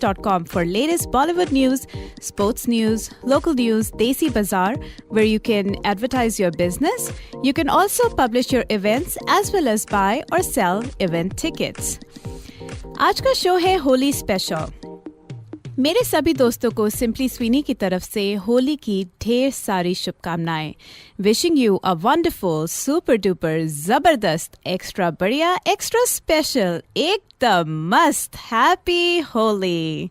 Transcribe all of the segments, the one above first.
simplySweeney.com for latest Bollywood news, sports news, local news, Desi Bazaar, where you can advertise your business. You can also publish your events as well as buy or sell event tickets. आज का show है Holi special. मेरे सभी दोस्तों को simply Sweeney की तरफ से होली की ढेर सारी शुभकामनाएं। Wishing you a wonderful super duper जबरदस्त एक्स्ट्रा बढ़िया एक्स्ट्रा स्पेशल एकदम मस्त happy Holi.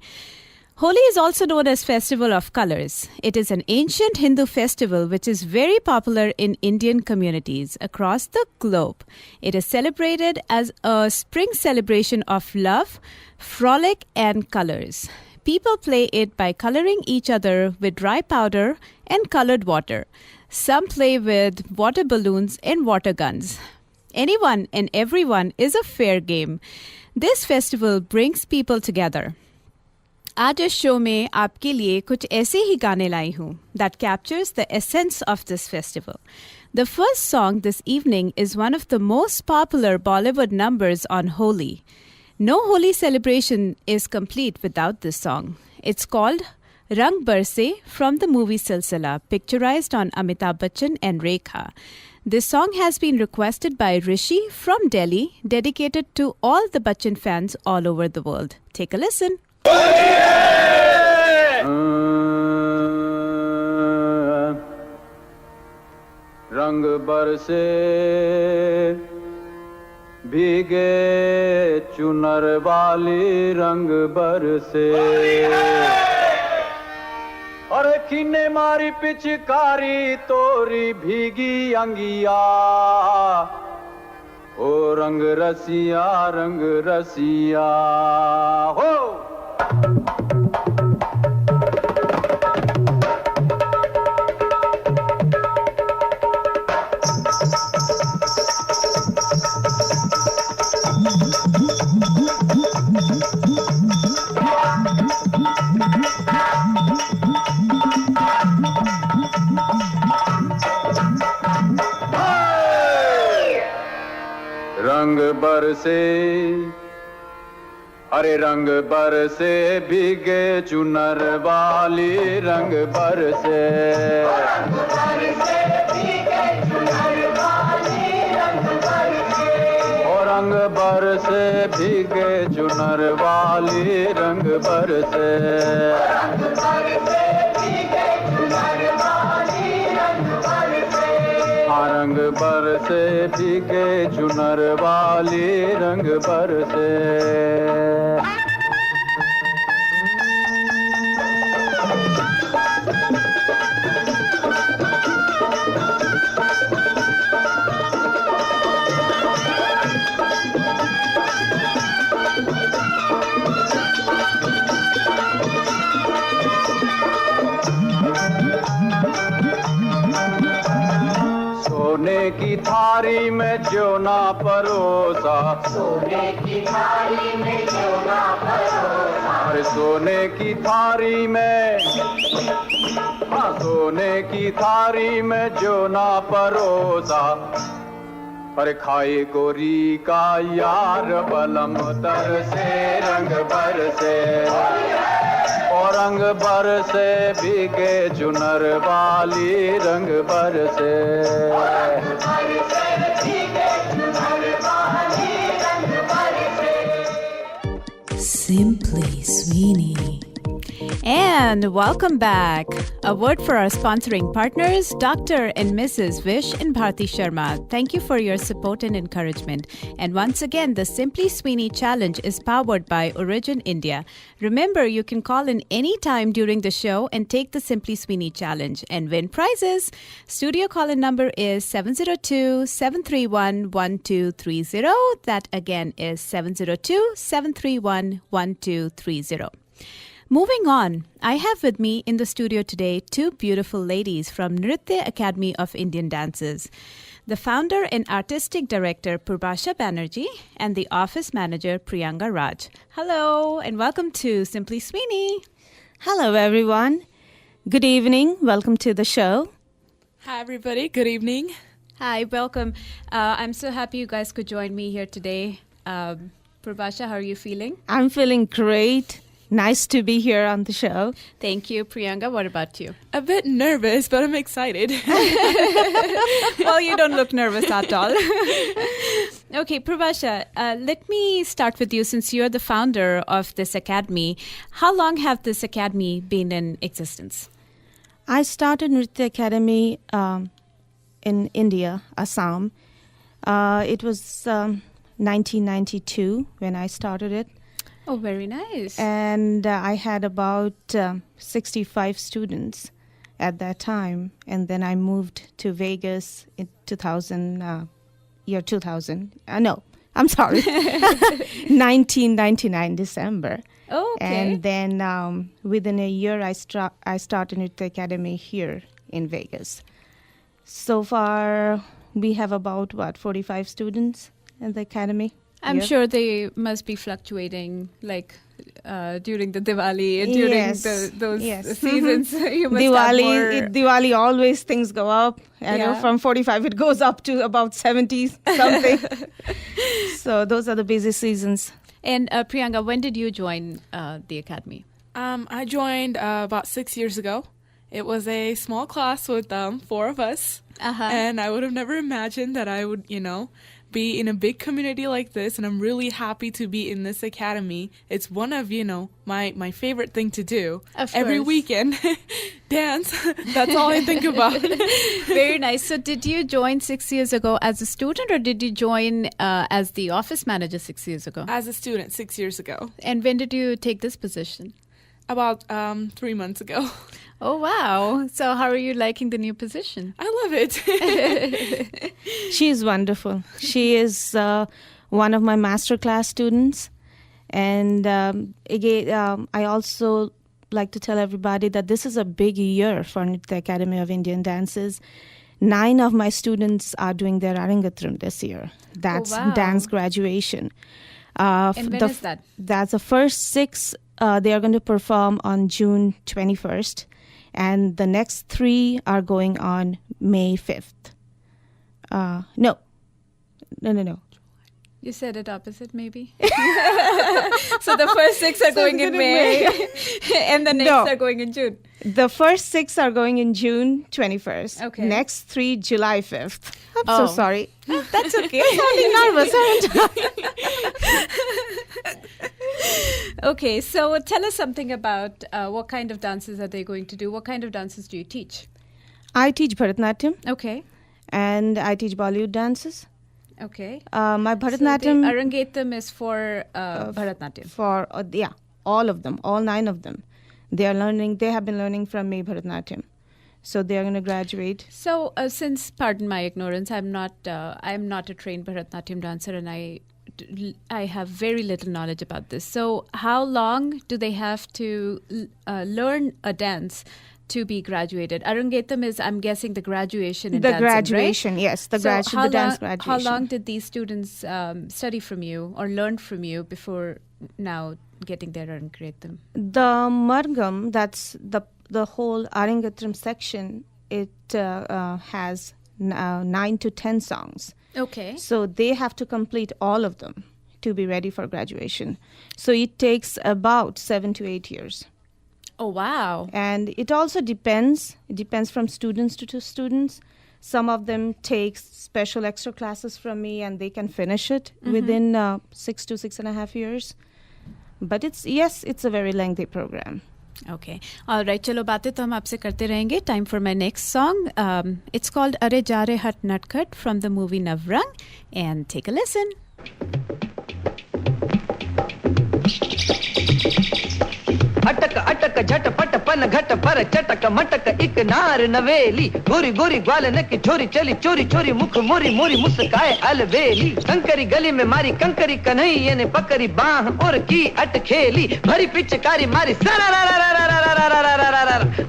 Holi is also known as Festival of Colors. It is an ancient Hindu festival which is very popular in Indian communities across the globe. It is celebrated as a spring celebration of love, frolic, and colors. People play it by coloring each other with dry powder and colored water. Some play with water balloons and water guns. Anyone and everyone is a fair game. This festival brings people together. आज इस show में आपके लिए कुछ ऐसे ही गाने लाई हूँ that captures the essence of this festival. The first song this evening is one of the most popular Bollywood numbers on Holi. No Holi celebration is complete without this song. It's called Rang Barse from the movie Silsila, picturized on Amitabh Bachchan and Rekha. This song has been requested by Rishi from Delhi, dedicated to all the Bachchan fans all over the world. Take a listen. रंग बरसे भीगे चुनर वाली रंग बरसे अरे किने मारी पिचकारी तोरी भीगी अंगिया ओ रंग रसिया हो रंग बरसे अरे रंग बरसे भीगे चुनर वाली रंग बरसे और रंग बरसे भीगे चुनर वाली रंग बरसे रंग बरसे भीगे चुनर वाली रंग बरसे सोने की थारी में ज्योना परोसा सोने की थारी में ज्योना परोसा अरे सोने की थारी में हाँ सोने की थारी में ज्योना परोसा अरे खाए गोरी का यार बलम तर से रंग बरसे और रंग बरसे भीगे चुनर वाली रंग बरसे Simply Sweeney. And welcome back. A word for our sponsoring partners, Dr. and Mrs. Vish and Bharti Sharma. Thank you for your support and encouragement. And once again, the Simply Sweeney Challenge is powered by Origin India. Remember, you can call in any time during the show and take the Simply Sweeney Challenge and win prizes. Studio call-in number is 702-731-1230. That again is 702-731-1230. Moving on, I have with me in the studio today two beautiful ladies from Nritya Academy of Indian Dances. The founder and artistic director Purbasha Banerjee and the office manager Priyanka Raj. Hello and welcome to Simply Sweeney. Hello everyone. Good evening. Welcome to the show. Hi everybody. Good evening. Hi, welcome. I'm so happy you guys could join me here today. Purbasha, how are you feeling? I'm feeling great. Nice to be here on the show. Thank you, Priyanka. What about you? A bit nervous, but I'm excited. Well, you don't look nervous at all. Okay, Prabhasha, let me start with you since you're the founder of this academy. How long have this academy been in existence? I started Nritya Academy in India, Assam. It was 1992 when I started it. Oh, very nice. And I had about 65 students at that time. And then I moved to Vegas in 2000. No, I'm sorry. 1999 December. Oh, okay. And then within a year, I started Nritya Academy here in Vegas. So far, we have about, 45 students at the academy. I'm Yep. sure they must be fluctuating, like during the Diwali, during Yes. those Yes. seasons. You must have more. Diwali, always things go up. I know Yeah. from 45, it goes up to about 70 something. So those are the busy seasons. And Priyanka, when did you join the academy? I joined about 6 years ago. It was a small class with 4 of us. Uh-huh. And I would have never imagined that I would, be in a big community like this. And I'm really happy to be in this academy. It's one of, my favorite thing to do. Of Every course. weekend, dance. That's all I think about. Very nice. So did you join 6 years ago as a student or did you join as the office manager 6 years ago? As a student 6 years ago. And when did you take this position? About 3 months ago. Oh, wow. So how are you liking the new position? I love it. She is wonderful. She is one of my masterclass students. And again, I also like to tell everybody that this is a big year for the Academy of Indian Dances. 9 of my students are doing their Arangatram this year. That's wow. dance graduation. And when is that? That's the first 6. They are going to perform on June 21st. And the next 3 are going on May 5th. No. You said it opposite, maybe? So the first 6 are going in May, and the next No. are going in June. The first 6 are going in June 21st. Okay. Next 3, July 5th. I'm Oh. so sorry. That's okay. I'm nervous, aren't I? Okay, so tell us something about what kind of dances are they going to do? What kind of dances do you teach? I teach Bharatanatyam Okay, and I teach Bollywood dances. okay. My So the Bharatanatyam Arangetam is for Bharatanatyam. for, all of them, all 9 of them. They have been learning from me Bharatanatyam. So they are going to graduate. So since, pardon my ignorance, I'm not a trained Bharatanatyam dancer and I have very little knowledge about this. So how long do they have to learn a dance to be graduated? Arangetam is, I'm guessing, the graduation in The dancing, graduation, right? yes, the So how dance long- graduation. How long did these students study from you or learn from you before now getting their Arangetam? The Margam, that's the whole Arangatram section, it has 9 to 10 songs. Okay. So they have to complete all of them to be ready for graduation. So it takes about 7 to 8 years. Oh, wow. And it also depends. It depends from students to students. Some of them take special extra classes from me and they can finish it within 6 to 6.5 years. But it's a very lengthy program. Okay. All right. चलो बातें तो हम आपसे करते रहेंगे. Time for my next song. It's called Are Jare Hat Natkhat from the movie Navrang. And take a listen. अटक अटक झटपट पन घट पर चटक मटक एक नार नवेली गोरी गोरी ग्वालन की छोरी चली चोरी चोरी मुख मोरी मोरी मुस्काए अलवेली कंकरी गली में मारी कंकरी कन्हैया ने पकड़ी बाह और की अटखेली भरी पिचकारी मारी सरा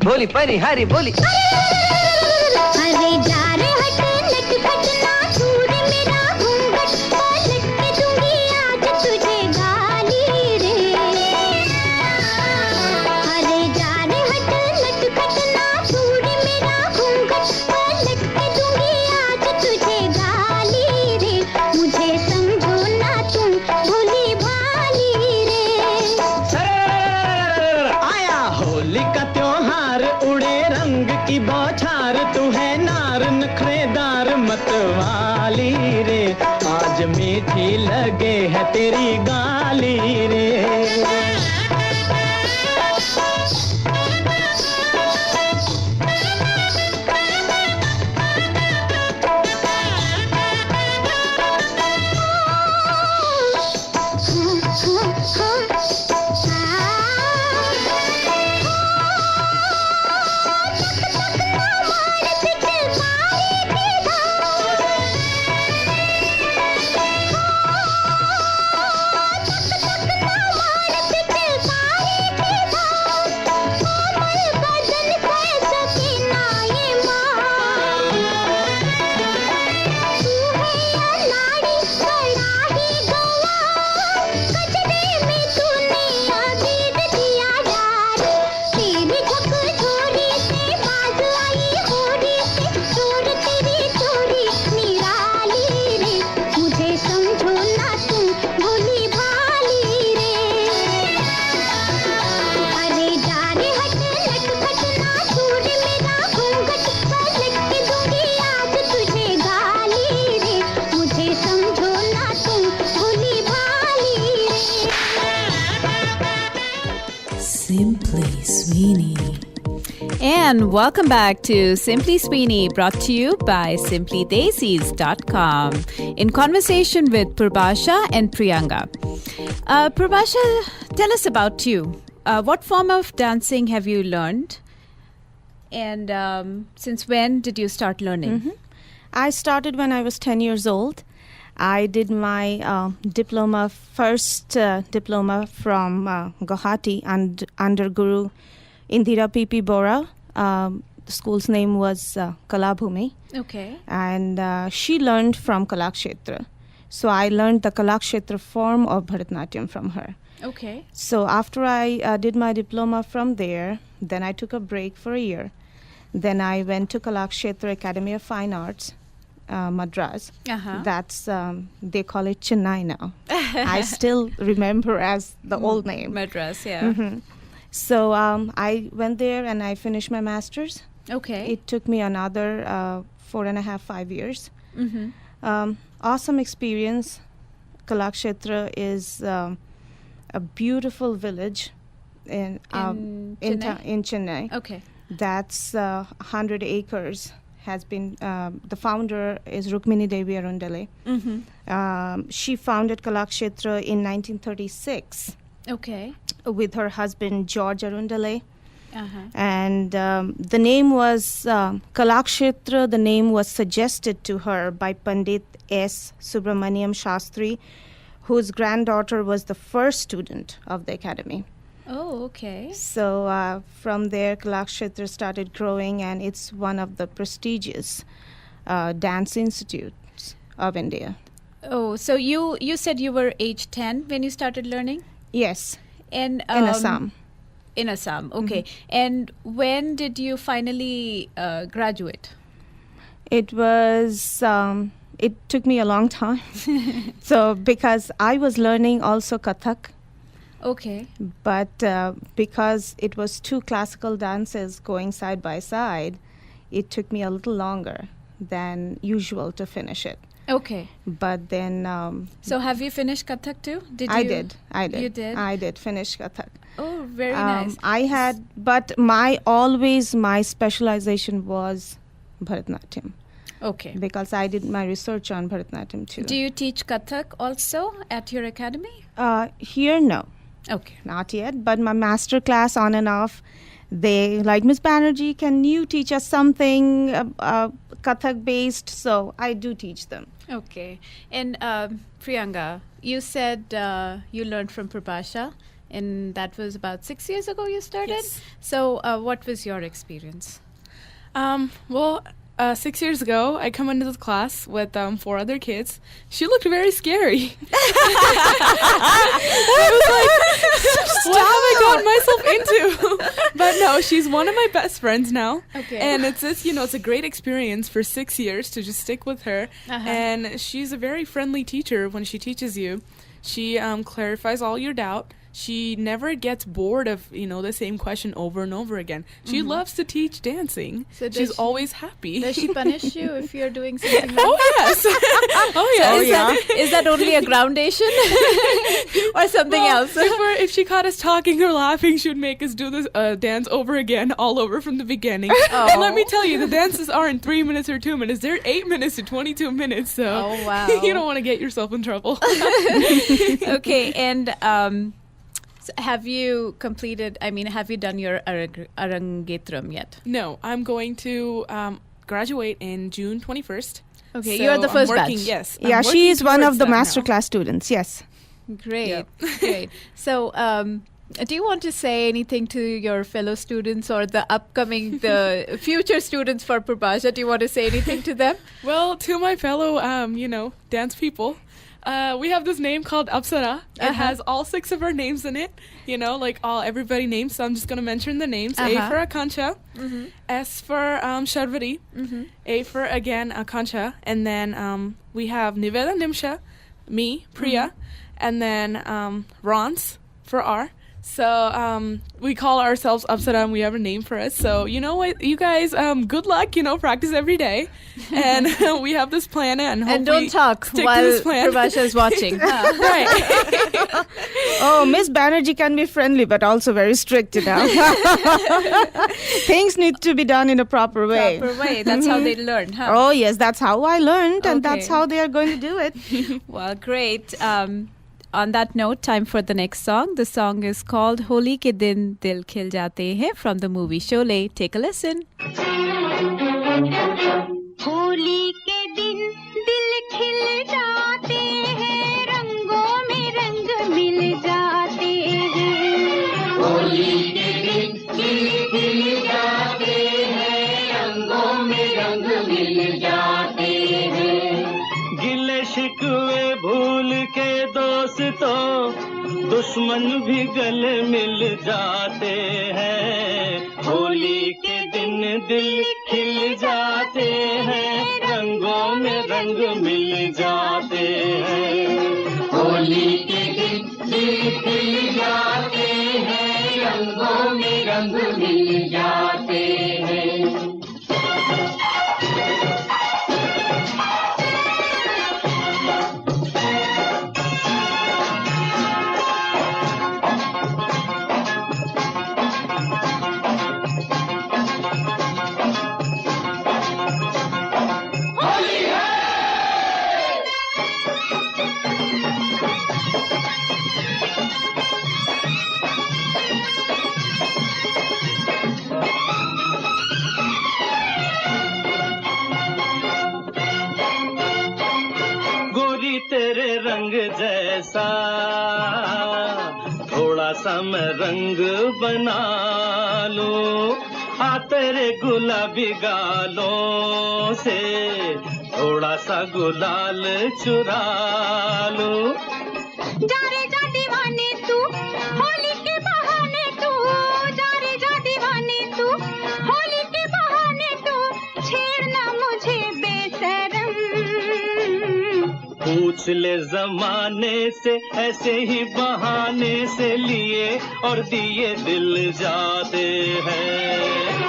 बोली परिहारी बोली अरे जा रे हट नटखट ना छूर मेरा घूंघट पलट के दूंगी आज तुझे गाली रे अरे जा रे हट नटखट ना छूर मेरा घूंघट पलट के दूंगी आज तुझे गाली रे मुझे समझो ना तुम भोली भाली रे मतवाली रे, आज मीठी लगे है तेरी गाली रे। Simply Sweeney. And welcome back to Simply Sweeney, brought to you by SimplyDesis.com, in conversation with Purbasha and Priyanka. Purbasha, tell us about you. What form of dancing have you learned? And since when did you start learning? I started when I was 10 years old. I did my first diploma from Guwahati under Guru Indira P.P. Bora. The school's name was Kalabhumi. Okay. And she learned from Kalakshetra. So I learned the Kalakshetra form of Bharatanatyam from her. Okay. So after I did my diploma from there, then I took a break for a year. Then I went to Kalakshetra Academy of Fine Arts, Madras. Uh-huh. That's, they call it Chennai now. I still remember as the old name. Madras, yeah. So I went there and I finished my master's. Okay. It took me another 4.5, 5 years. Mm-hmm. Awesome experience. Kalakshetra is a beautiful village in Chennai. Okay. That's 100 acres. Has been the founder is Rukmini Devi Arundale. Mm-hmm. She founded Kalakshetra in 1936 Okay. with her husband George Arundale. Uh-huh. And the name was Kalakshetra. The name was suggested to her by Pandit S. Subramaniam Shastri, whose granddaughter was the first student of the academy. Oh, okay. So from there, Kalakshetra started growing, and it's one of the prestigious dance institutes of India. Oh, so you said you were age 10 when you started learning? Yes, And in Assam. In Assam, okay. And when did you finally graduate? It was, it took me a long time. So because I was learning also Kathak, Okay. but because it was two classical dances going side by side, it took me a little longer than usual to finish it. Okay. But then So have you finished Kathak too? I you? did. You did? I did finish Kathak. Oh, very nice. I had, but my specialization was Bharatanatyam, Okay. because I did my research on Bharatanatyam too. Do you teach Kathak also at your academy? Here, no, Okay. not yet. But my master class on and off, they like, Miss Banerjee, can you teach us something Kathak based? So I do teach them. Okay. And Priyanka, you said you learned from Purbasha, and that was about 6 years ago you started? Yes. So what was your experience? Well, 6 years ago, I come into the class with 4 other kids. She looked very scary. I was like, what have I gotten myself into? But no, she's one of my best friends now. Okay. And it's a great experience for 6 years to just stick with her. Uh-huh. And she's a very friendly teacher when she teaches you. She clarifies all your doubt. she never gets bored of, the same question over and over again. She loves to teach dancing. So does she's she- always happy. Does she punish you if you're doing something wrong? Oh, yes. Oh, yes. Is that only a groundation or something Well, else? if she caught us talking or laughing, she would make us do this dance over again, all over from the beginning. And let me tell you, the dances aren't 3 minutes or 2 minutes. They're 8 minutes to 22 minutes. So Oh, wow. you don't want to get yourself in trouble. Okay, and so have you completed? I mean, have you done your Arangetram yet? No, I'm going to graduate in June 21st. Okay, So you're the I'm first working, batch. Yes. I'm Yeah, she working is one of towards the that now. masterclass students. Yes. Great, Yep. great. So, do you want to say anything to your fellow students or the future students for Purbasha? Do you want to say anything to them? Well, to my fellow, dance people, we have this name called Apsara. It has all 6 of our names in it. Everybody names. So I'm just gonna mention the names. A for Akanksha, S for Sharvari, A for again Akanksha, and then we have Niveda Nimsha, me Priya, and then Rance for R. So we call ourselves Apsara and we have a name for us. So you know what, you guys, good luck, practice every day. And we have this plan and And hopefully don't talk stick to while this plan. Purbasha is watching. Right. Oh, Miss Banerjee can be friendly, but also very strict, Things need to be done in a proper way. Proper way. That's how they learn, huh? Oh, yes, that's how I learned, and that's Okay. how they are going to do it. Well, great. On that note, time for the next song. The song is called Holi Ke Din Dil Khil Jate Hain from the movie Sholay. Take a listen. Holi के दिन दिल खिल जाते हैं रंगों में रंग मिल जाते हैं होली के दिन दिल खिल जाते हैं रंगों में रंग मिल जाते हैं गिले शिकवे भूल के दोस्तों दुश्मन भी गले मिल जाते हैं होली के दिन दिल खिल जाते हैं रंगों में रंग मिल जाते हैं होली के दिन दिल खिल जाते हैं रंगों में रंग मिल जाते हैं गोरी तेरे रंग जैसा थोड़ा सा मैं रंग बना लूं आ तेरे गुलाबी गालों से थोड़ा सा गुलाल चुरा लूं जा रे जा दीवाने तू होली के बहाने तू जा रे जा दीवाने तू होली के बहाने तू छेड़ना मुझे बेशरम पूछ ले जमाने से ऐसे ही बहाने से लिए और दिए दिल जाते हैं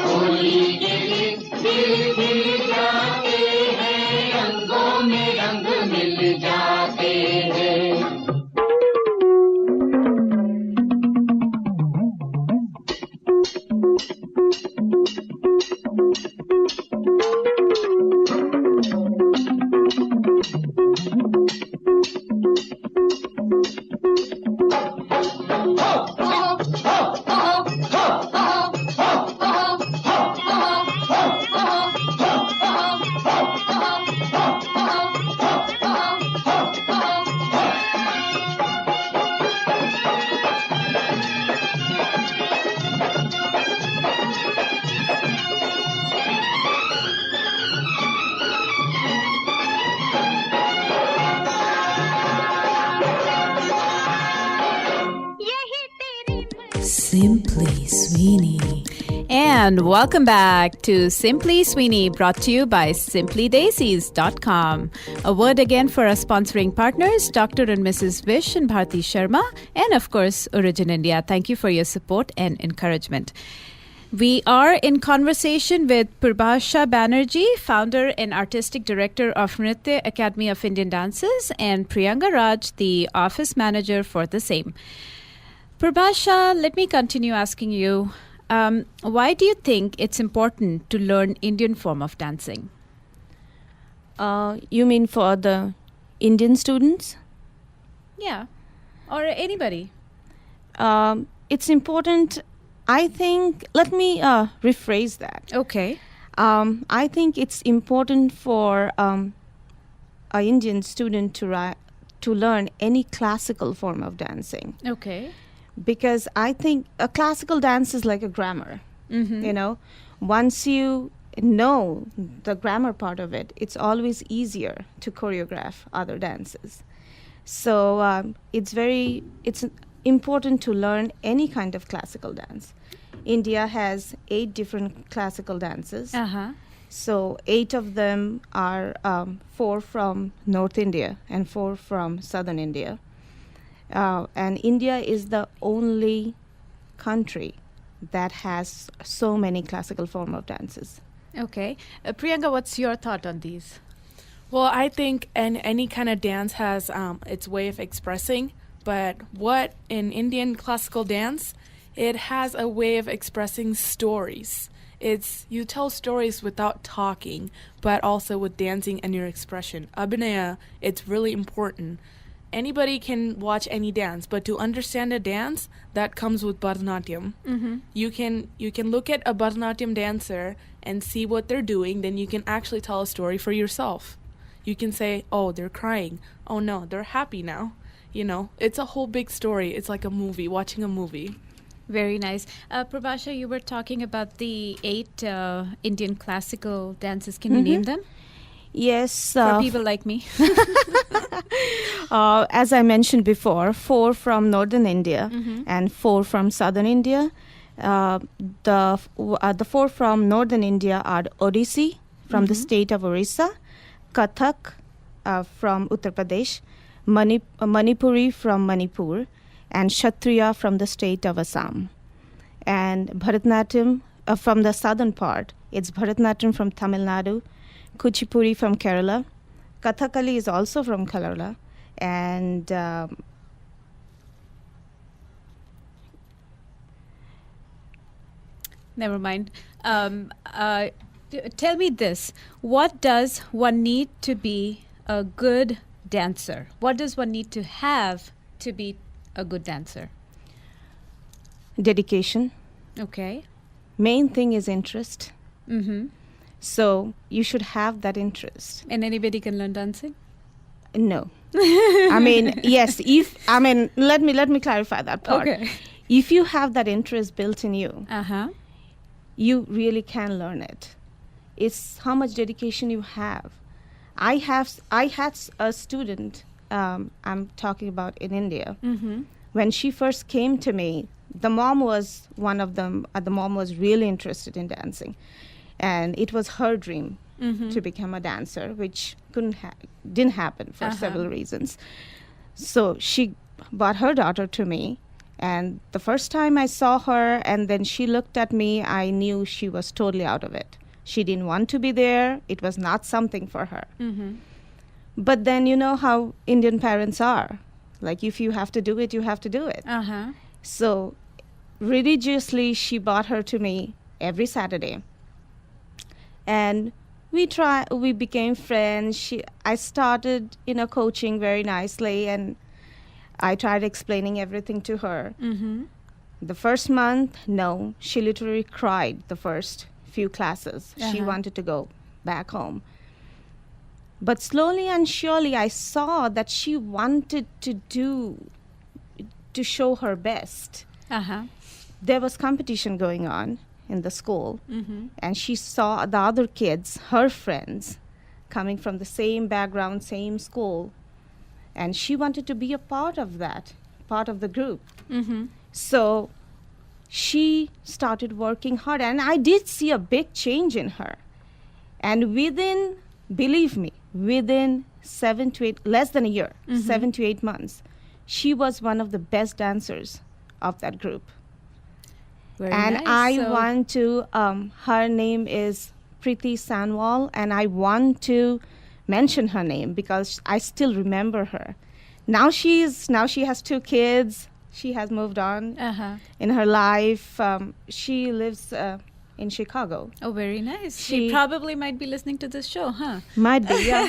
होली के दिन दिल खिल जाते हैं रंगों में रंग मिल जाते हैं Simply Sweeney. And welcome back to Simply Sweeney, brought to you by SimplyDaisies.com. A word again for our sponsoring partners, Dr. and Mrs. Vish and Bharti Sharma, and of course, Origin India. Thank you for your support and encouragement. We are in conversation with Purbasha Banerjee, founder and artistic director of Nritya Academy of Indian Dances, and Priyanka Raj, the office manager for the same. Purbasha, let me continue asking you, why do you think it's important to learn Indian form of dancing? You mean for the Indian students? Yeah, or anybody. It's important, I think, let me rephrase that. Okay. I think it's important for an Indian student to learn any classical form of dancing. Okay. Because I think a classical dance is like a grammar. You know, once you know the grammar part of it, it's always easier to choreograph other dances. So it's important to learn any kind of classical dance. India has 8 different classical dances. So 8 of them are 4 from North India and 4 from Southern India. And India is the only country that has so many classical form of dances. Okay. Priyanka, what's your thought on these? Well, I think any kind of dance has its way of expressing, but what in Indian classical dance, it has a way of expressing stories. You tell stories without talking, but also with dancing and your expression. Abhinaya, it's really important. Anybody can watch any dance, but to understand a dance, that comes with Bharatanatyam. You can look at a Bharatanatyam dancer and see what they're doing, then you can actually tell a story for yourself. You can say, oh, they're crying. Oh, no, they're happy now. You know, it's a whole big story. It's like a movie, watching a movie. Very nice. Prabhasha, you were talking about the 8 Indian classical dances. Can you name them? Yes. For people like me. As I mentioned before, 4 from Northern India and 4 from Southern India. The 4 from Northern India are Odissi from the state of Orissa, Kathak from Uttar Pradesh, Manipuri from Manipur, and Kshatriya from the state of Assam. And Bharatanatyam from the southern part, it's Bharatanatyam from Tamil Nadu, Kuchipuri from Kerala, Kathakali is also from Kerala, and Never mind. Tell me this. What does one need to be a good dancer? What does one need to have to be a good dancer? dedication. Okay. Main thing is interest. So you should have that interest. And anybody can learn dancing? No. I mean, yes, let me clarify that part. Okay. If you have that interest built in you, you really can learn it. It's how much dedication you have. I had a student, I'm talking about in India. When she first came to me, the mom was one of them. The mom was really interested in dancing. And it was her dream to become a dancer, which didn't happen for several reasons. So she brought her daughter to me. And the first time I saw her and then she looked at me, I knew she was totally out of it. She didn't want to be there. It was not something for her. But then you know how Indian parents are. Like, if you have to do it, you have to do it. So religiously, she brought her to me every Saturday. And we became friends. I started, coaching very nicely, and I tried explaining everything to her. The first month, no, she literally cried the first few classes. She wanted to go back home. But slowly and surely, I saw that she wanted to show her best. There was competition going on in the school, and she saw the other kids, her friends, coming from the same background, same school, and she wanted to be a part of that, part of the group. So she started working hard, and I did see a big change in her. And believe me, within less than a year, 7 to 8 months, she was one of the best dancers of that group. Very And nice. I So- want to, her name is Preeti Sanwal, and I want to mention her name because I still remember her. Now she has 2 kids. She has moved on Uh-huh. in her life. She lives in Chicago. Oh, very nice. She She- probably might be listening to this show, huh? Might be, yeah.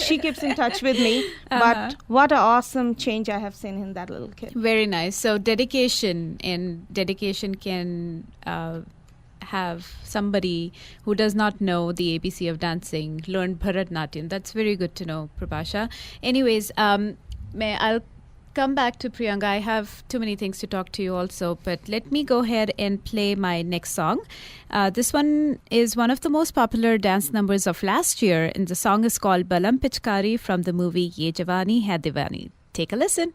She keeps in touch with me. But what an awesome change I have seen in that little kid. Very nice. So dedication can have somebody who does not know the ABC of dancing learn Bharatnatyam. That's very good to know, Prabhasha. Anyways, I'll come back to Priyanka. I have too many things to talk to you also, but let me go ahead and play my next song. This one is one of the most popular dance numbers of last year, and the song is called Balam Pichkari from the movie Ye Jawani Hai Diwani. Take a listen.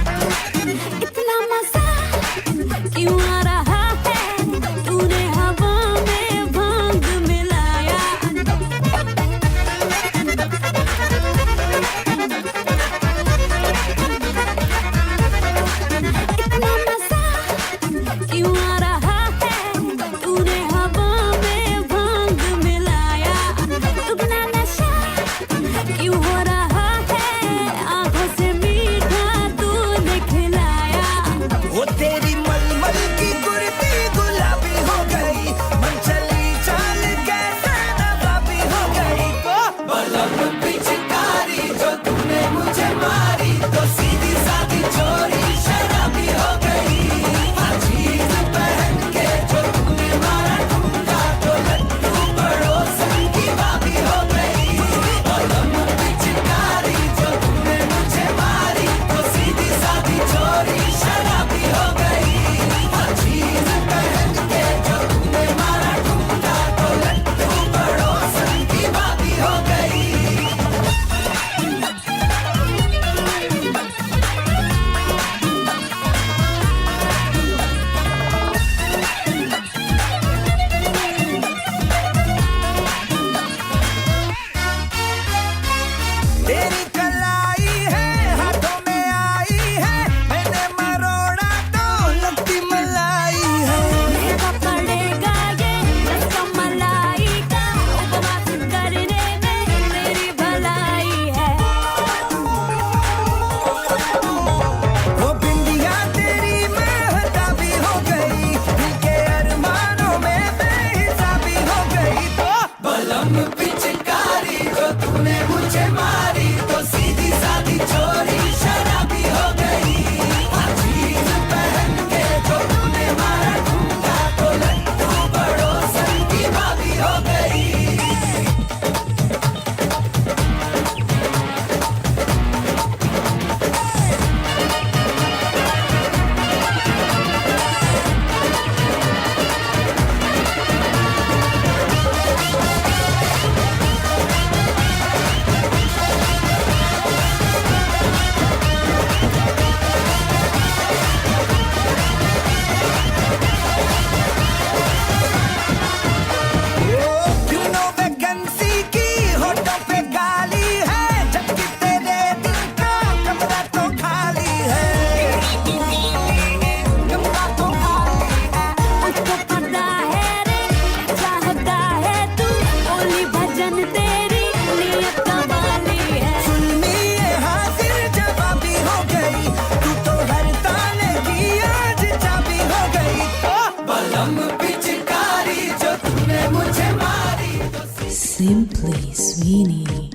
इतना मजा क्यों आ रहा है तूने हवा में भांग मिलाया इतना मजा क्यों आ रहा है तूने हवा में भांग मिलाया दुगना नशा क्यों हो रहा है आंखों से मीठा तूने खिलाया वो तेरी मलमल की कुर्ती गुलाबी हो गई मन चली चाल कैसे नवाबी हो गई बलम पिचकारी जो तूने मुझे मारी तो सीधी सादी चोरी शराबी हो गई अजीब पहन के जो तूने मारा ठुमका तो लड्डू पड़ोसन की भाभी हो गई बलम पिचकारी जो तूने मुझे मारी तो सीधी सादी चोरी शराबी हो गई अजीब पहन के जो तूने मारा ठुमका तो लड्डू पड़ोसन की भाभी हो गई तेरी कलाई है हाथों में आई है मैंने मरोड़ा तो लगती मलाई है मेरा पड़ेगा ये रसमलाई का उपवास करने में तेरी भलाई है वो बिंदिया तेरी महताबी हो गई दिल के अरमानों में बेहिसाबी हो गई तो बलम पिचकारी जो तूने मुझे मारी तो सीधी सादी चोरी शराबी हो गई अजीब पहन के जो तूने मारा ठुमका तो लड्डू पड़ोसन की भाभी हो गई You know वैकेंसी की होठों पे गाली है जबकि तेरे दिल का कमरा तो खाली है कमरा तो खाली है मुझको पता है रे चाहता है तू बोली भजन तेरी नियत कमाली है सुननी ये हाजिर जवाबी हो गई तू तो हर ताने की आज चाबी हो गई ओ बलम पिचकारी जो तूने मुझे मारी Simply Sweeney.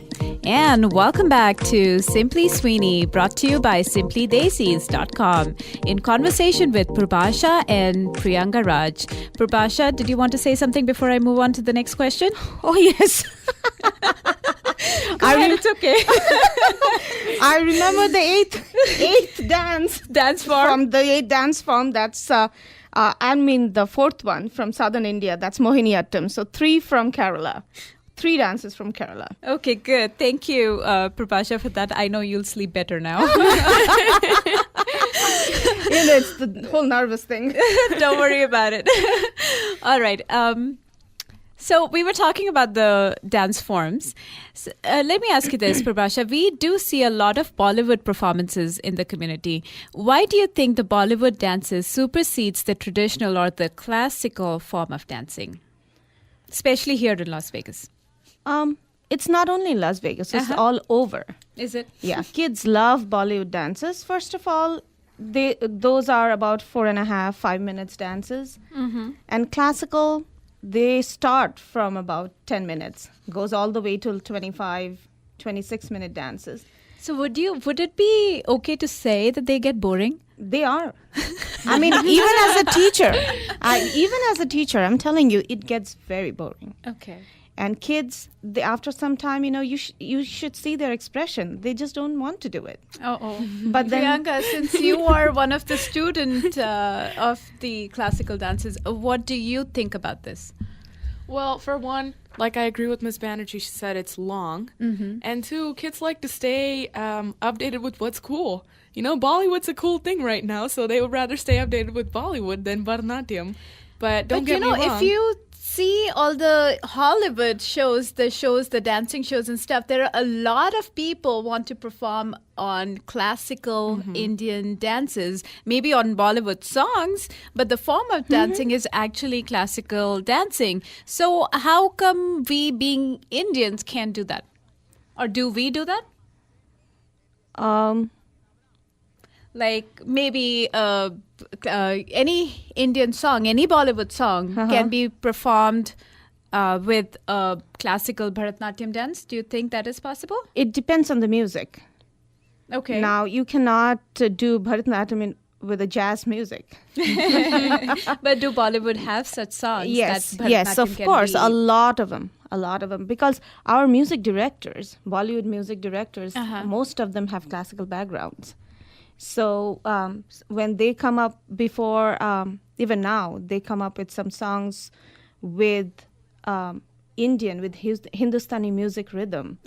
And welcome back to Simply Sweeney, brought to you by SimplyDesis.com, in conversation with Prabhasha and Priyanka Raj. Prabhasha, did you want to say something before I move on to the next question? Oh, yes. It's okay. I remember the eighth dance Dance form. from the 8th dance form. That's I mean, the fourth one from southern India, that's Mohiniyattam. So 3 from Kerala. 3 dances from Kerala. Okay, good. Thank you, Prabhasha, for that. I know you'll sleep better now. It's the whole nervous thing. Don't worry about it. All right. So we were talking about the dance forms. So, let me ask you this, Prabhasha. We do see a lot of Bollywood performances in the community. Why do you think the Bollywood dances supersedes the traditional or the classical form of dancing, especially here in Las Vegas? It's not only in Las Vegas. It's all over. Is it? Yeah. Kids love Bollywood dances. First of all, those are about 4.5, 5 minutes dances. Mm-hmm. And classical, they start from about 10 minutes, goes all the way till 25, 26-minute dances. So would it be okay to say that they get boring? They are. I mean, even as a teacher, I'm telling you, it gets very boring. Okay. And kids, after some time, you should see their expression. They just don't want to do it. Oh. But then, Priyanka, since you are one of the student of the classical dances, what do you think about this? Well, for one, like I agree with Ms. Banerjee, she said it's long. Mm-hmm. And 2, kids like to stay updated with what's cool. Bollywood's a cool thing right now, so they would rather stay updated with Bollywood than Bharatanatyam. But don't get me wrong. If you see all the Hollywood shows, the dancing shows and stuff, there are a lot of people want to perform on classical Indian dances, maybe on Bollywood songs, but the form of dancing is actually classical dancing. So how come we being Indians can't do that? Or do we do that? Like maybe any Indian song, any Bollywood song can be performed with a classical Bharatanatyam dance. Do you think that is possible? it depends on the music. Okay. Now, you cannot do Bharatanatyam with a jazz music. But do Bollywood have such songs? Yes, that yes, of Bharatanatyam can course. be- A lot of them. Because our music directors, Bollywood music directors, most of them have classical backgrounds. So when they come up before, even now, they come up with some songs with Indian, with Hindustani music rhythm.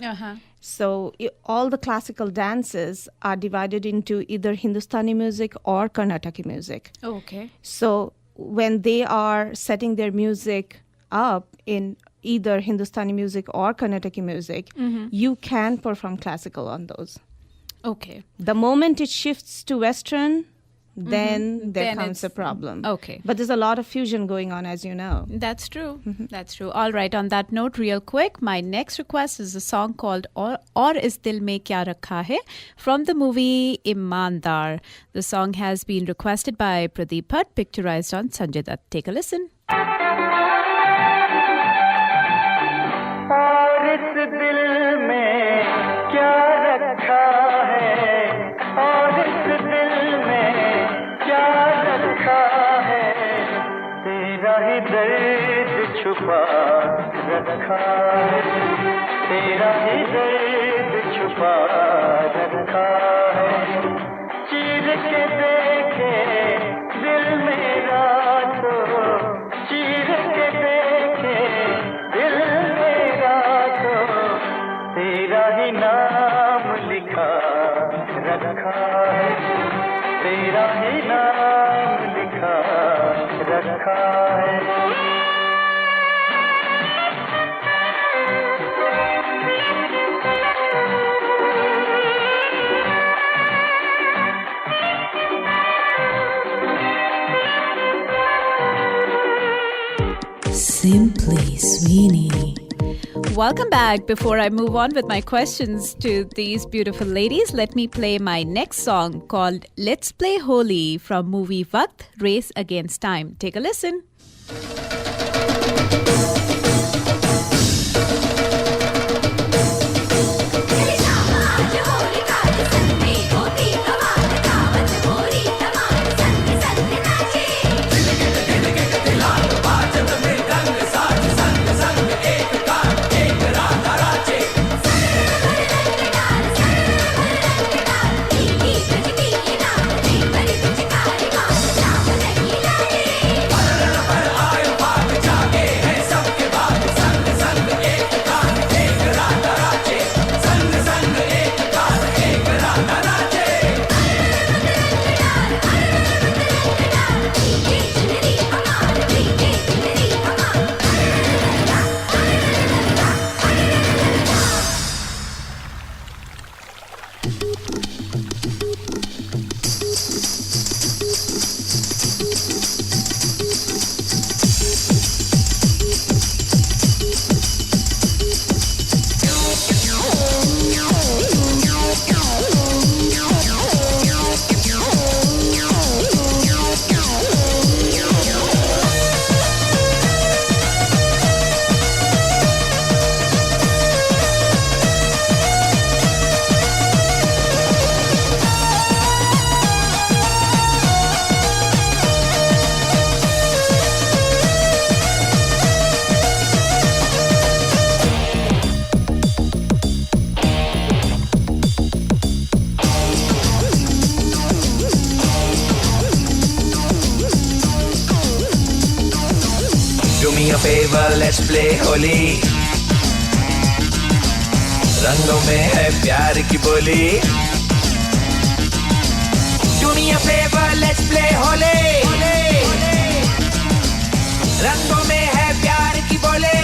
So all the classical dances are divided into either Hindustani music or Karnataki music. Oh, okay. So when they are setting their music up in either Hindustani music or Karnataki music, you can perform classical on those. Okay. The moment it shifts to Western, then there Then comes it's- a problem. Okay. But there's a lot of fusion going on, as you know. That's true. That's true. All right. On that note, real quick, my next request is a song called Aur Is Dil Mein Kya Rakha Hai from the movie Imandar. The song has been requested by Pradeep Bhatt, picturized on Sanjay Dutt. Take a listen. और इस दिल में क्या रखा है, और इस दिल में क्या रखा है, तेरा ही दर्द छुपा रखा है, तेरा ही दर्द छुपा रखा है, चीर के देखे दिल मेरा तो, चीर के देखे दिल मेरा तो, तेरा ही नाम लिखा रखा है, तेरा ही नाम लिखा रखा है. Simply Sweeney. Welcome back. Before I move on with my questions to these beautiful ladies, let me play my next song called Let's Play Holy from movie Waqt, Race Against Time. Take a listen. favor, let's play Holi. रंगों में है प्यार की बोली. Do me a favor, let's play Holi. रंगों में है प्यार की बोली.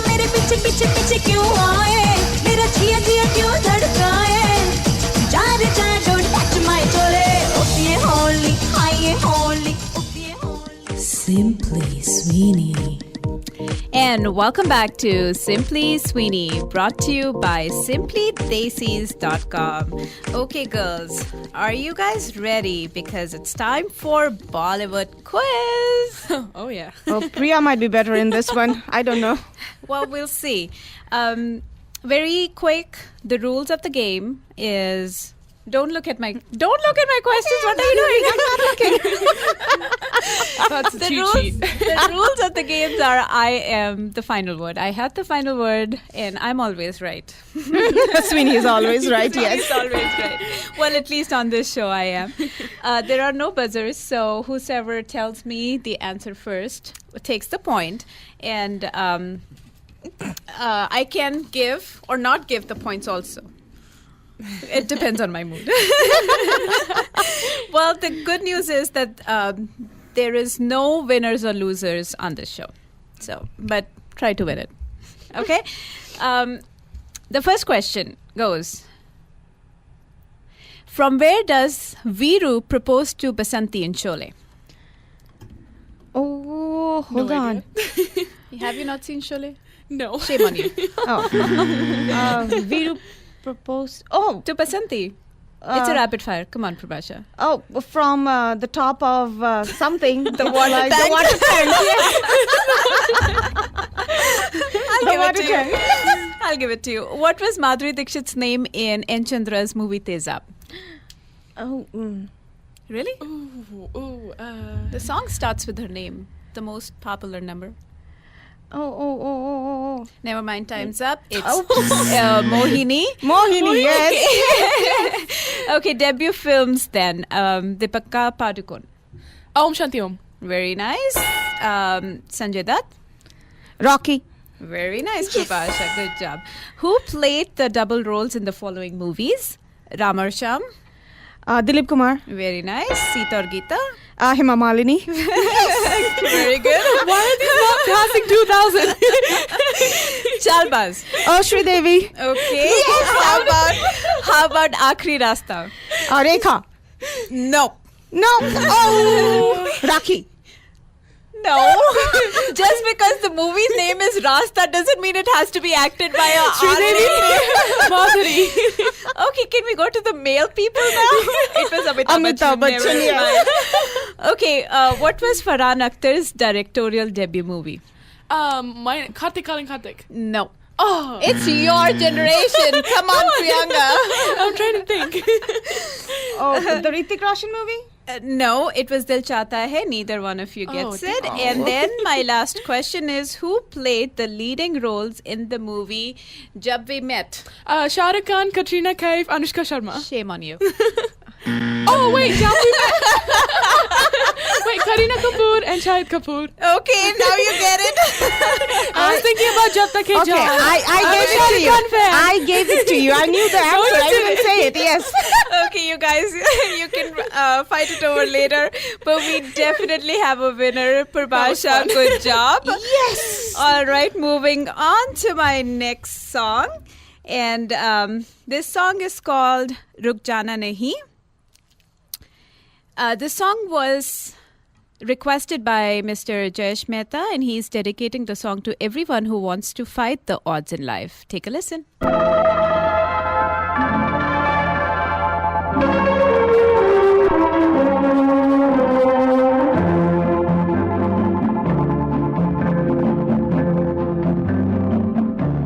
मेरे पीछे पीछे पीछे क्यों आए, मेरा जिया जिया क्यों धड़काए. जा रे जा, don't touch my chole. ओपिए Holi, आइए Holi, ओपिए Holi. Simply Sweeney. And welcome back to Simply Sweeney, brought to you by simplydesis.com. Okay, girls, are you guys ready? Because it's time for Bollywood quiz. Oh, yeah. Oh, Priya might be better in this one. I don't know. Well, we'll see. Very quick, the rules of the game is don't look at my questions. What are you doing? I'm not looking. That's a cheat sheet. The rules of the games are I am the final word. I have the final word and I'm always right. Sweeney is always right, yes. It's always right. Well, at least on this show I am. There are no buzzers, so whosoever tells me the answer first takes the point. And I can give or not give the points also. It depends on my mood. Well, the good news is that there is no winners or losers on this show. So, but try to win it. Okay? The first question goes, from where does Veeru propose to Basanti in Sholay? Oh, hold No on. Have you not seen Sholay? No. Shame on you. Oh. Veeru proposed. Oh, To Basanti. It's a rapid fire. Come on, Prabhasha. oh, from the top of something. The water like tank. The water tank. Yes. I'll The give it water to you. tank. I'll give it to you. What was Madhuri Dixit's name in N. Chandra's movie Tezab? Oh, Really? Ooh, The song starts with her name, the most popular number. oh. Never mind, time's up. It's Mohini. Mohini, yes. Okay, debut films then. Deepika Padukone. Om Shanti Om. Very nice. Sanjay Dutt. Rocky. Very nice, Prabhasha. Good job. Who played the double roles in the following movies? Ramar Sham. Dilip Kumar. Very nice. Sita or Geeta. Hema Malini. Very good. Why are these not passing 2000? Chalbaz. Oh, Sridevi. Okay. How about Aakhri Rasta? Rekha. No. No. Oh, Rakhi. No. Just because the movie's name is Rasta doesn't mean it has to be acted by a Madhuri. Okay, can we go to the male people now? It was Amitabh Bachchan, Never yeah. mind. Okay, what was Farhan Akhtar's directorial debut movie? Mine, Kartik Kaling Kartik. No. Oh, It's your generation. Come on, Priyanka. I'm trying to think. Oh, the Hrithik Roshan movie? No, it was Dil Chahta Hai. Neither one of you gets it. And then my last question is, who played the leading roles in the movie Jab We Met? Shah Rukh Khan, Katrina Kaif, Anushka Sharma. Shame on you. Oh, wait, Jab We Met. Wait, Kareena Kapoor and Shahid Kapoor. Okay, now you get it. I was thinking about Jab Tak Hai Okay, Jaan. I gave it to you. I gave it to you. I knew the answer. I didn't say it. Yes. Okay, you guys, you can fight it over later. But we definitely have a winner. Prabhasha, good job. Yes. All right, moving on to my next song. And this song is called Ruk Jana Nahi. This song was requested by Mr. Jayesh Mehta, and he's dedicating the song to everyone who wants to fight the odds in life. Take a listen.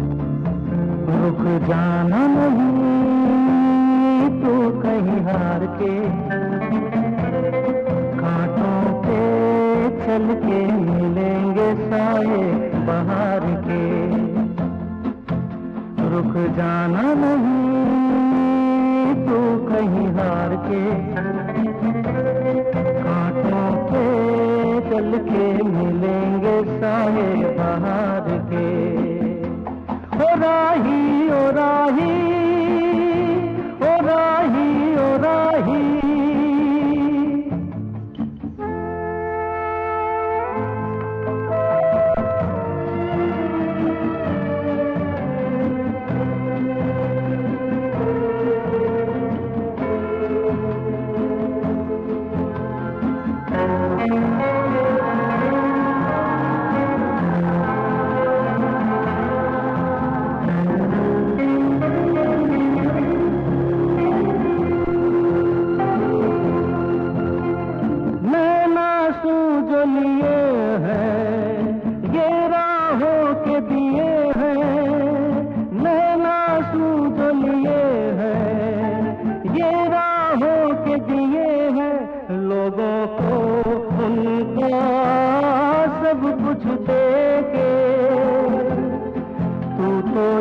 रुक जाना नहीं तू कहीं हार के कांटों पे चल के मिलेंगे साए बहार के रुक जाना नहीं तू कहीं हार के कांटों पे चल के मिलेंगे साए बहार के। ओ राही ओ राही ओ राही ओ राही।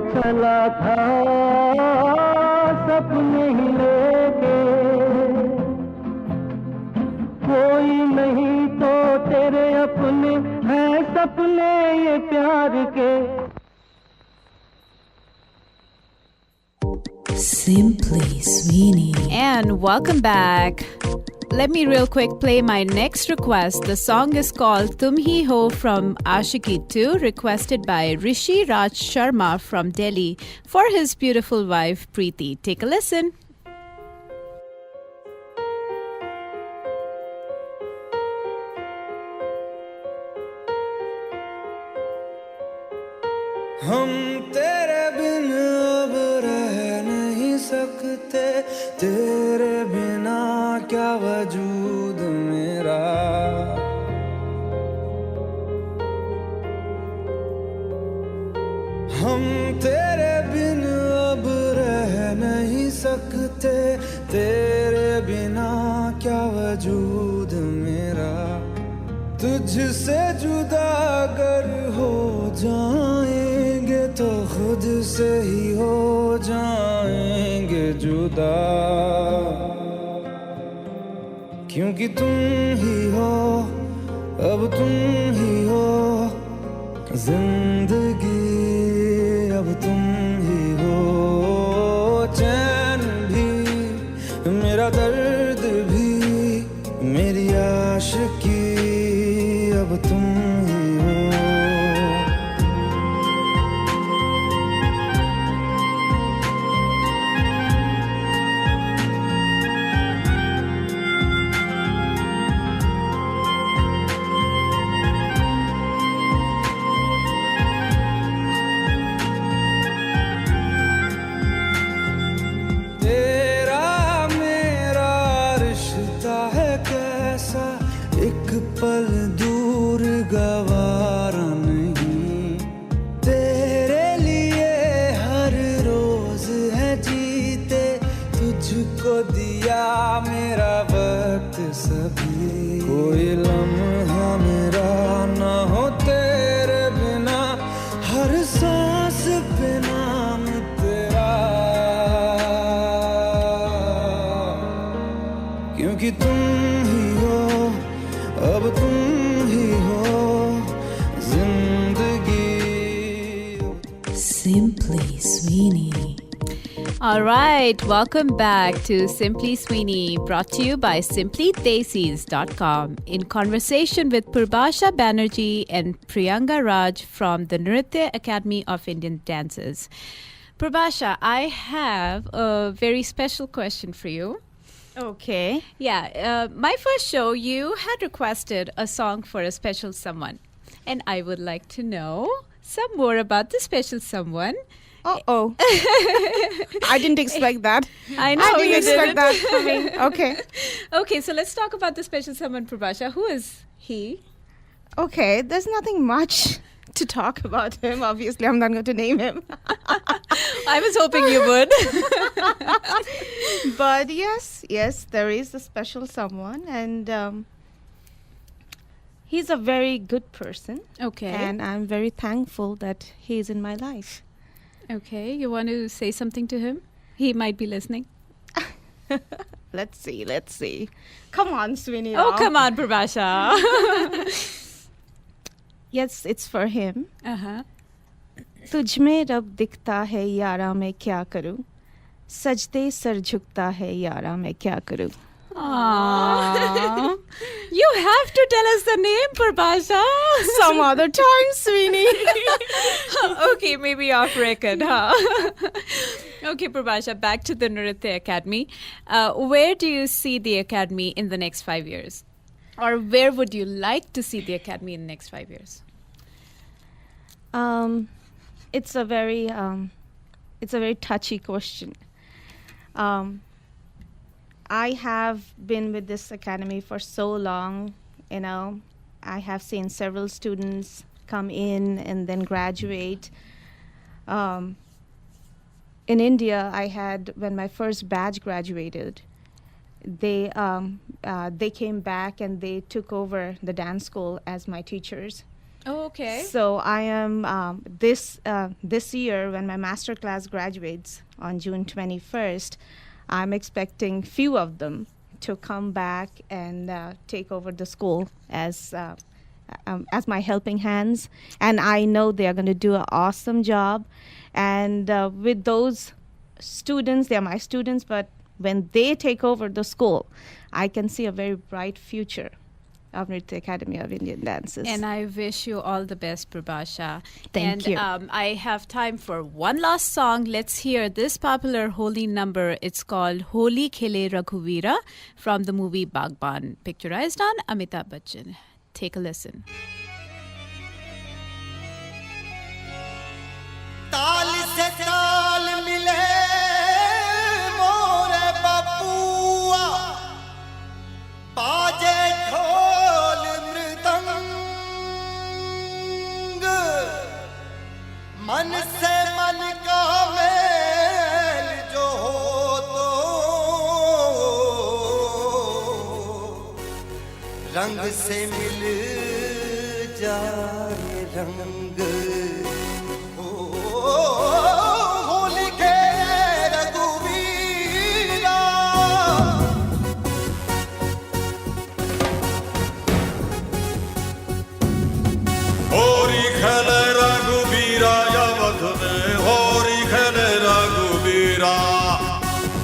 चला था सपने ही लेके, कोई नहीं तो तेरे अपने हैं सपने ये प्यार के। Simply Sweeney. And welcome back. Let me real quick play my next request. The song is called Tum Hi Ho from Ashiki 2, requested by Rishi Raj Sharma from Delhi for his beautiful wife Preeti. Take a listen. हम तेरे बिन अब रह नहीं सकते, तेरे बिना क्या वजूद मेरा। हम तेरे बिन अब रह नहीं सकते, तेरे बिना क्या वजूद मेरा। तुझसे जुदा अगर हो जाएंगे तो खुद से ही हो जाएंगे जुदा, क्योंकि तुम ही हो, अब तुम ही हो जिंदगी, अब तुम ही हो चैन भी, मेरा दर्द भी, मेरी आशिकी, अब तुम ही हो। तेरा मेरा रिश्ता है कैसा, एक पल दूर गवारा नहीं। तेरे लिए हर रोज है जीते, तुझको दिया मेरा वक्त सभी। कोई लम्हा मेरा ना हो तेरे बिना, हर सांस पे नाम तेरा, क्योंकि तुम ही हो, अब तुम ही हो जिंदगी। Simply Sweeney. All right, welcome back to Simply Sweeney, brought to you by simplydesis.com, in conversation with Purbasha Banerjee and Priyanga Raj from the Nritya Academy of Indian Dances. Purbasha, I have a very special question for you. Okay. Yeah, my first show, you had requested a song for a special someone, and I would like to know some more about the special someone. Uh-oh. I didn't expect that. I know I didn't you expect didn't. that coming. Okay. Okay, so let's talk about the special someone, Purbasha. Who is he? Okay, there's nothing much to talk about him. Obviously, I'm not going to name him. I was hoping you would. But yes, there is a special someone, and he's a very good person. Okay. And I'm very thankful that he's in my life. Okay, you want to say something to him? He might be listening. Let's see. Come on, Sweeney. Oh, come on, Prabhasha. Yes, it's for him. Uh-huh. तुझ में रब दिखता है यारा मैं क्या करूं सजदे सर झुकता है यारा मैं क्या करूं Aww. You have to tell us the name, Prabhasha. Some other time, Sweeney. Okay, maybe off record, huh? Okay, Prabhasha, back to the Nritya Academy. Where do you see the Academy in the next 5 years? Or where would you like to see the Academy in the next 5 years? It's a very touchy question. I have been with this academy for so long, you know. I have seen several students come in and then graduate. In India, when my first batch graduated, they came back and they took over the dance school as my teachers. Oh, okay. So I am this year when my master class graduates on June 21st. I'm expecting few of them to come back and take over the school as my helping hands, and I know they are going to do an awesome job. And with those students, they are my students, but when they take over the school, I can see a very bright future of Nritya Academy of Indian Dances. And I wish you all the best, Prabhasha. Thank you. I have time for one last song. Let's hear this popular Holi number. It's called Holi Khele Raghuvira from the movie Bagban, picturized on Amitabh Bachchan. Take a listen. ताल से ताल मिले मोरे बबुआ बाजे ढोल मृदंग मन से मन का मेल जो हो तो रंग से मिल जाए रंग होली के रघुवीरा होरी खेले रघुवीरा अवध में होरी खेले रघुवीरा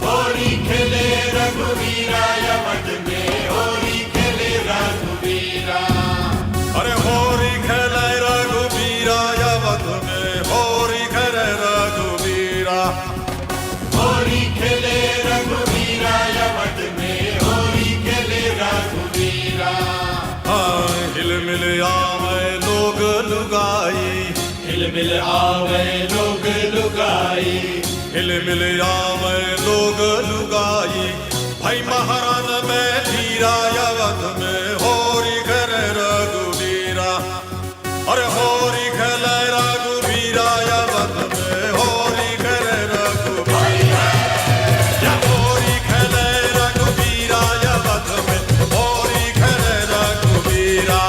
होली खेले रघुवीरा अवध में होली खेले रघुवीरा अरे होरी खेले रघुवीरा अवध में होरी खेले रघुवीरा होली खेले रघुवीरा अवध में होली खेले रघुवीरा हाँ हिल मिल आवे लोग लुगाई हिल मिल आवे लोग लुगाई हिल मिल आवे लोग लुगाई भाई महारान में धीरा अवध में होरी खेले रघुवीरा अरे होरी खेले रघुवीरा अवध में होरी खेले रघुवीरा होरी खेले रघुवीरा अवध में होरी खेले रघुवीरा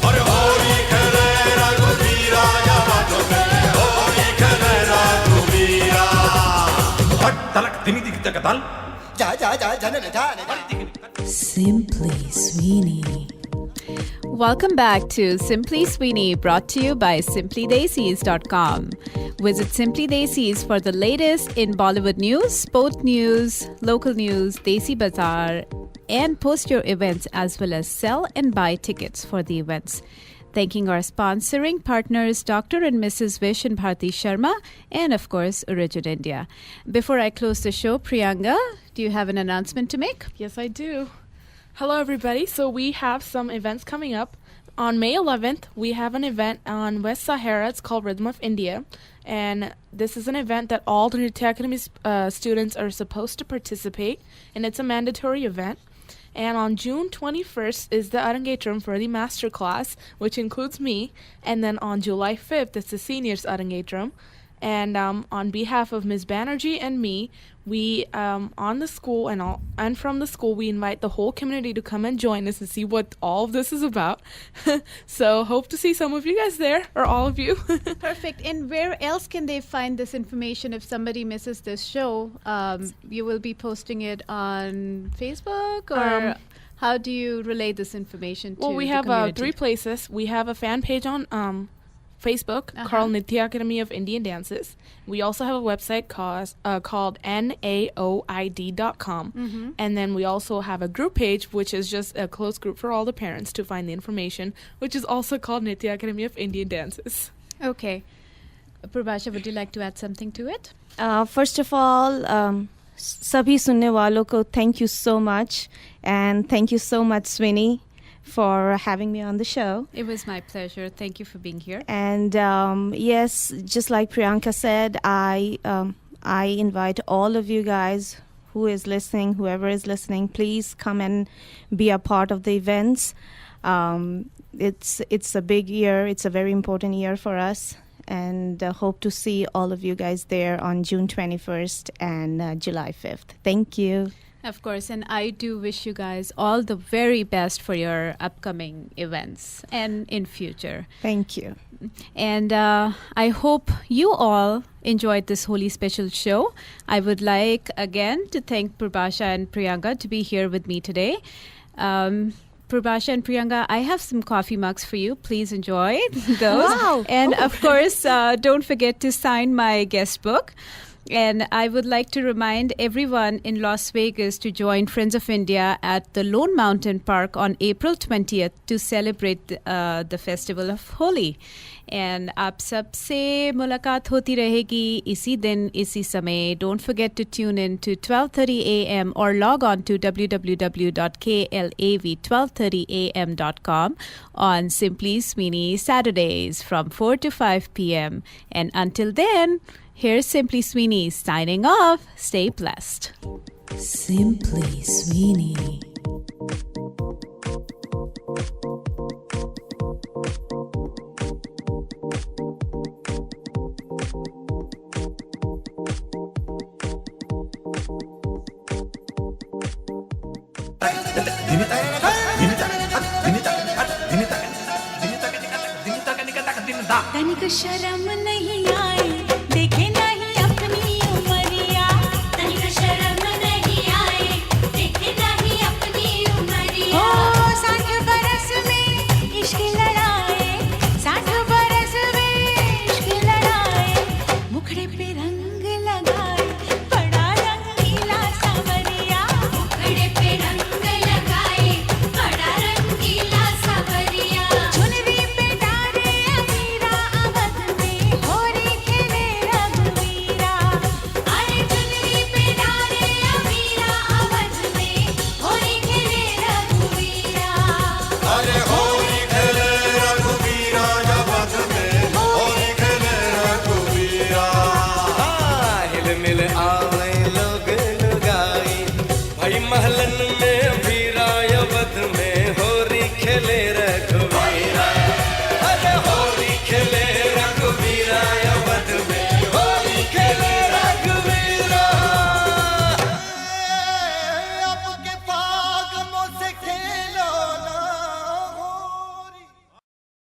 अरे होरी खेले रघुवीरा अवध में होरी खेले रघुवीरा हट तलक दिनी दिख तकताल जा जा जा जनन जा Simply Sweeney. Welcome back to Simply Sweeney, brought to you by SimplyDesis.com. Visit Simply Desis for the latest in Bollywood news, sport news, local news, Desi Bazaar, and post your events as well as sell and buy tickets for the events. Thanking our sponsoring partners, Dr. and Mrs. Vish and Bharti Sharma, and of course, Origin India. Before I close the show, Priyanka, do you have an announcement to make? Yes, I do. Hello, everybody. So we have some events coming up. On May 11th, we have an event on West Sahara. It's called Rhythm of India. And this is an event that all the Nritya Academy students are supposed to participate. And it's a mandatory event. And on June 21st is the Arangetram for the master class, which includes me. And then on July 5th, it's the seniors Arangetram. And on behalf of Ms. Banerjee and me, we on the school and from the school, we invite the whole community to come and join us and see what all of this is about. So hope to see some of you guys there, or all of you. Perfect. And where else can they find this information if somebody misses this show? You will be posting it on Facebook, or how do you relay this information to Well, we the have community? 3 places. We have a fan page on Facebook called Nitya Academy of Indian Dances. We also have a website called naoid.com. And then we also have a group page, which is just a closed group for all the parents to find the information, which is also called Nitya Academy of Indian Dances. Okay. Prabhasha, would you like to add something to it? First of all, sabhi sunne walon ko thank you so much, and thank you so much, Sweeney, for having me on the show. It was my pleasure. Thank you for being here. And yes, just like Priyanka said, I invite all of you guys who is listening, whoever is listening, please come and be a part of the events. It's a big year. It's a very important year for us. And hope to see all of you guys there on June 21st and July 5th. Thank you. Of course, and I do wish you guys all the very best for your upcoming events and in future. Thank you. And I hope you all enjoyed this Holi special show. I would like again to thank Prabhasha and Priyanka to be here with me today. Prabhasha and Priyanka, I have some coffee mugs for you. Please enjoy those. Wow. And of course, don't forget to sign my guest book. And I would like to remind everyone in Las Vegas to join Friends of India at the Lone Mountain Park on April 20th to celebrate the festival of Holi. And aap sab se mulaqat hoti rahegi isi din, isi samay. Don't forget to tune in to 12:30 a.m. or log on to www.klav1230am.com on Simply Sweeney Saturdays from 4 to 5 p.m. And until then, here's Simply Sweeney signing off. Stay blessed. Simply Sweeney. तनिक शर्म नहीं आ